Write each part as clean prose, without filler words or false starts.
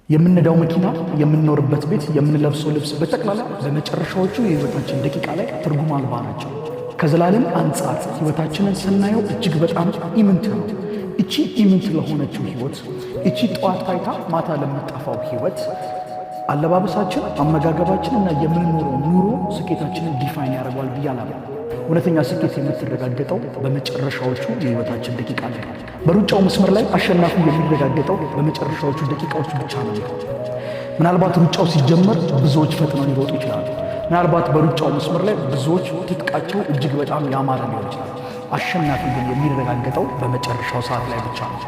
የምንነዳው መኪና፣ የምንኖርበት ቤት፣ የምንለብሰው ልብስ በጠቅላላ በመጨረሻዎቹ የህይወታችን ደቂቃ ላይ ትርጉም አልባ ናቸው። ከዘላለም አንጻር ህይወታችንን ስናየው እጅግ በጣም ኢምንት ነው። እቺ ኢምንት ለሆነችው ህይወት፣ እቺ ጠዋት ታይታ ማታ ለምትጠፋው ህይወት አለባበሳችን፣ አመጋገባችን እና የምንኖረው ኑሮ ስኬታችንን ዲፋይን ያደርገዋል ብዬ አላምንም። እውነተኛ ስኬት የምትረጋገጠው በመጨረሻዎቹ የህይወታችን ደቂቃ ላይ ነው። በሩጫው መስመር ላይ አሸናፊ የሚረጋገጠው በመጨረሻዎቹ ደቂቃዎች ብቻ ነው። ምናልባት ሩጫው ሲጀመር ብዙዎች ፈጥነው ሊሮጡ ይችላሉ። ምናልባት በሩጫው መስመር ላይ ብዙዎች ትጥቃቸው እጅግ በጣም ያማረ ሊሆን ይችላል። አሸናፊ ግን የሚረጋገጠው በመጨረሻው ሰዓት ላይ ብቻ ነው።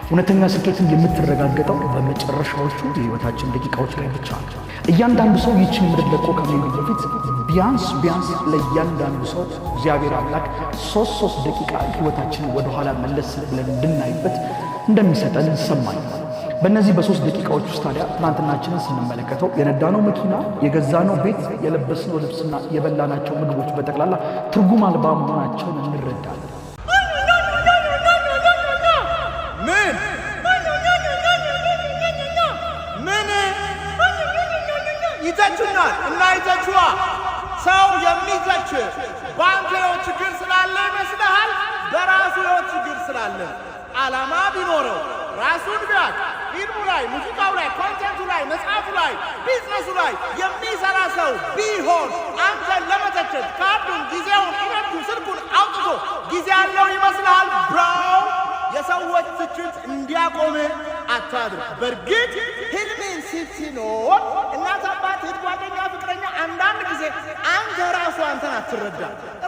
እውነተኛ ስኬትን የምትረጋገጠው በመጨረሻዎቹ የህይወታችን ደቂቃዎች ላይ ብቻ ነው። እያንዳንዱ ሰው ይህችን ምድር ለቆ ከመሄዱ በፊት ቢያንስ ለእያንዳንዱ ሰው እግዚአብሔር አምላክ ሶስት ደቂቃ ህይወታችንን ወደኋላ መለስ ብለን እንድናይበት እንደሚሰጠን ይሰማኛል። በእነዚህ በ3 ደቂቃዎች ውስጥ ታዲያ ትናንትናችንን ስንመለከተው የነዳነው መኪና፣ የገዛነው ቤት፣ የለበስነው ልብስና የበላናቸው ምግቦች በጠቅላላ ትርጉም አልባ መሆናቸውን እንረዳለን። ይተቹናል እና ይተቹዋ ሰው የሚተች በአንተ ህይወት ችግር ስላለ ይመስልሃል? በራሱ ህይወት ችግር ስላለ ዓላማ ቢኖረው ራሱን ቢያቅ ፊልሙ ላይ፣ ሙዚቃው ላይ፣ ኮንቴንቱ ላይ፣ መጽሐፉ ላይ፣ ቢዝነሱ ላይ የሚሰራ ሰው ቢሆን አንተን ለመተቸት ካርዱን፣ ጊዜውን፣ ኢነርጂውን፣ ስልኩን አውጥቶ ጊዜ ያለው ይመስልሃል? ብራው የሰዎች ትችት እንዲያቆምህ አታድርግ። በእርግጥ ህልሜን ስትኖር እናት፣ አባት፣ እህት፣ ጓደኛ፣ ፍቅረኛ አንዳንድ ጊዜ አንተ ራሱ አንተን አትረዳ።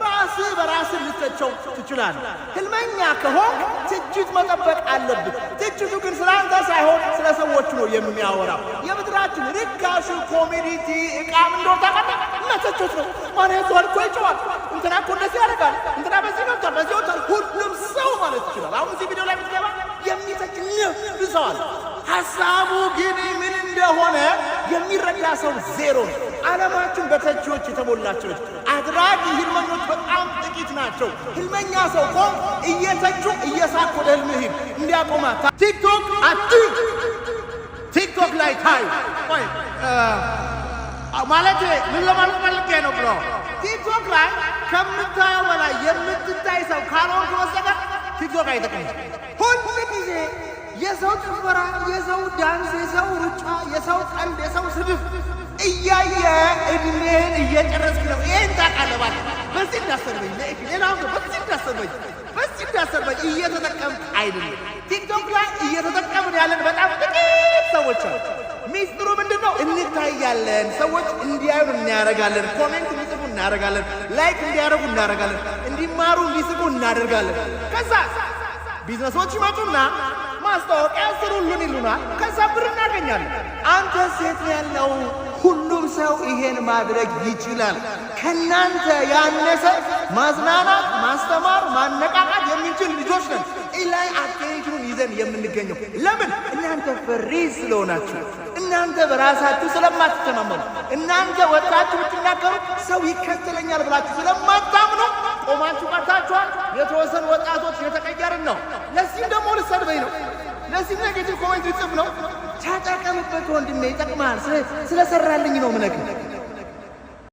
ራስህ በራስህ ልትተቸው ትችላለህ። ህልመኛ ከሆን ትችት መጠበቅ አለብህ። ትችቱ ግን ስለ አንተ ሳይሆን ስለ ሰዎቹ ነው የሚያወራው። የምድራችን ርካሹ ኮሚኒቲ ዕቃም እንደው ታውቃለህ፣ መተቸት ነው። ማለት ወልቆ ይጨዋል። እንትና እኮ እንደዚህ ያደርጋል፣ እንትና በዚህ ነው በዚህ ወጣ። ሁሉም ሰው ማለት ይችላል። አሁን እዚህ ቪዲዮ ላይ ብትገባ የሚተች ይዘዋል። ሐሳቡ ግን ምን እንደሆነ የሚረዳ ሰው ዜሮ ነው። ዓለማችን በተቺዎች የተሞላች ነች። አድራጊ ህልመኞች በጣም ጥቂት ናቸው። ህልመኛ ሰው ቆም እየተቹ እየሳቅ ወደ ህልምህ ሂድ። እንዲያቆማ ቲክቶክ ቲክቶክ ላይ ታይ ወይ ማለት ምን ለማለት ፈልጌ ነው ብሎ ቲክቶክ ላይ ከምታየው በላይ የምትታይ ሰው ካልሆንክ በስተቀር ቲክቶክ አይጠቅምም። ሁሉ ጊዜ የሰው ጭፈራ፣ የሰው ዳንስ፣ የሰው ሩጫ፣ የሰው ቀልድ፣ የሰው ስድብ እያየ እድሜህን እየጨረስክ ነው። ይህን ታቃለባል። በዚህ እንዳሰርበኝ ሌላው በዚህ እንዳሰርበኝ እየተጠቀምክ አይደለም። ቲክቶክ ላይ እየተጠቀምን ያለን በጣም ጥቂት ሰዎች አሉ። ሚስጥሩ ምንድን ነው? እንታያለን። ሰዎች እንዲያዩ እናደርጋለን። ኮሜንት እንዲጽፉ እናደርጋለን። ላይክ እንዲያደርጉ እናደርጋለን። እንዲማሩ እንዲስቁ እናደርጋለን። ከዛ ቢዝነሶች ይመጡና ማስታወቂያ ስሩልን ይሉናል። ከዛ ብር እናገኛለን። አንተ ሴት ያለው ሁሉም ሰው ይሄን ማድረግ ይችላል። ከናንተ ያነሰ ማዝናናት፣ ማስተማር፣ ማነቃቃት የምንችል ልጆች ነን። ኢላይ አቴንሽኑን ይዘን የምንገኘው ለምን? እናንተ ፍሪ ስለሆናችሁ፣ እናንተ በራሳችሁ ስለማትተማመኑ፣ እናንተ ወጣችሁ ብትናገሩ ሰው ይከተለኛል ብላችሁ ስለማታምኑ ቆማችሁ ቀርታችኋል። የተወሰኑ ወጣቶች የተቀየርን ነው። ለዚህም ደግሞ ልሰድበኝ ነው። ለዚህ ኔጌቲቭ ኮሜንት ይጽፍ ነው። ተጠቀምበት ወንድሜ፣ ይጠቅማል። ስለሰራልኝ ነው ምነግርህ።